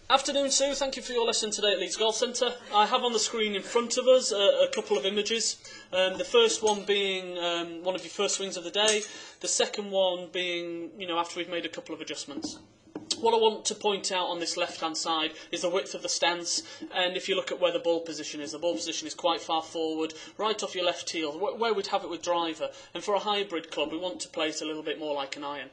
Afternoon, Sue. Thank you for your lesson today at Leeds Golf Centre. I have on the screen in front of us a couple of images. The first one being one of your first swings of the day. The second one being, after we've made a couple of adjustments. What I want to point out on this left-hand side is the width of the stance, and if you look at where the ball position is quite far forward, right off your left heel, where we'd have it with driver. And for a hybrid club, we want to play it a little bit more like an iron.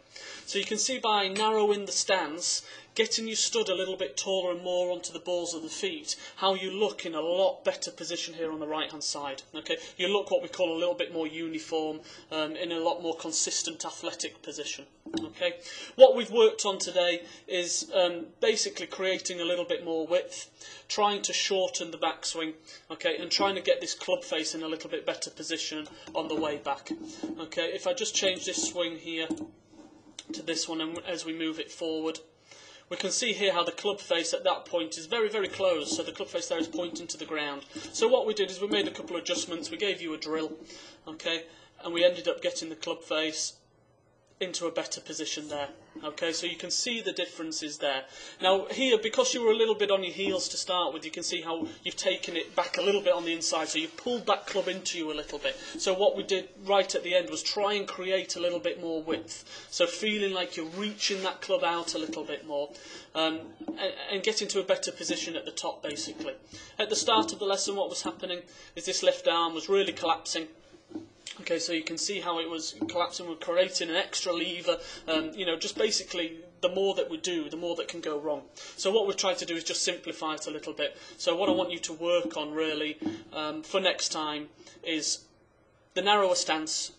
So you can see by narrowing the stance, getting your stud a little bit taller and more onto the balls of the feet, how you look in a lot better position here on the right-hand side. Okay, you look what we call a little bit more uniform, in a lot more consistent athletic position. Okay, what we've worked on today is basically creating a little bit more width, trying to shorten the backswing, okay, and trying to get this club face in a little bit better position on the way back. Okay, if I just change this swing here to this one, and as we move it forward, we can see here how the club face at that point is very, very close, so the club face there is pointing to the ground. So what we did is we made a couple of adjustments, we gave you a drill, okay, and we ended up getting the club face into a better position there. Okay, so you can see the differences there. Now here, because you were a little bit on your heels to start with, you can see how you've taken it back a little bit on the inside, so you've pulled that club into you a little bit. So what we did right at the end was try and create a little bit more width, so feeling like you're reaching that club out a little bit more, and get into a better position at the top basically. At the start of the lesson, what was happening is this left arm was really collapsing. Okay, so you can see how it was collapsing. We're creating an extra lever, just basically the more that we do, the more that can go wrong. So what we've tried to do is just simplify it a little bit. So what I want you to work on really for next time is the narrower stance.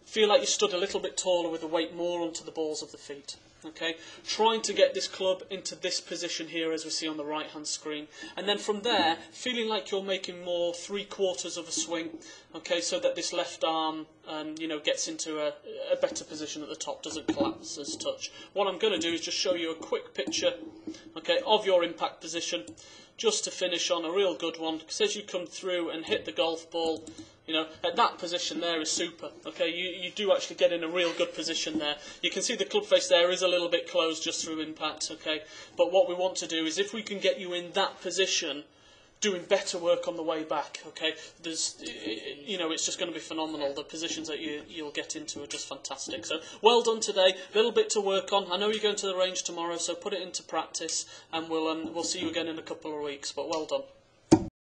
Feel like you stood a little bit taller with the weight more onto the balls of the feet. Okay, trying to get this club into this position here as we see on the right hand screen, and then from there feeling like you're making more 3/4 of a swing, okay, so that this left arm gets into a better position at the top, doesn't collapse as touch. What I'm going to do is just show you a quick picture, okay, of your impact position, just to finish on a real good one, because as you come through and hit the golf ball, at that position there is super. Okay, you do actually get in a real good position there. You can see the club face there is a little bit closed just through impact, okay, but what we want to do is if we can get you in that position, doing better work on the way back, okay, it's just going to be phenomenal. The positions that you'll get into are just fantastic. So well done today, a little bit to work on. I know you're going to the range tomorrow, so put it into practice, and we'll see you again in a couple of weeks, but well done.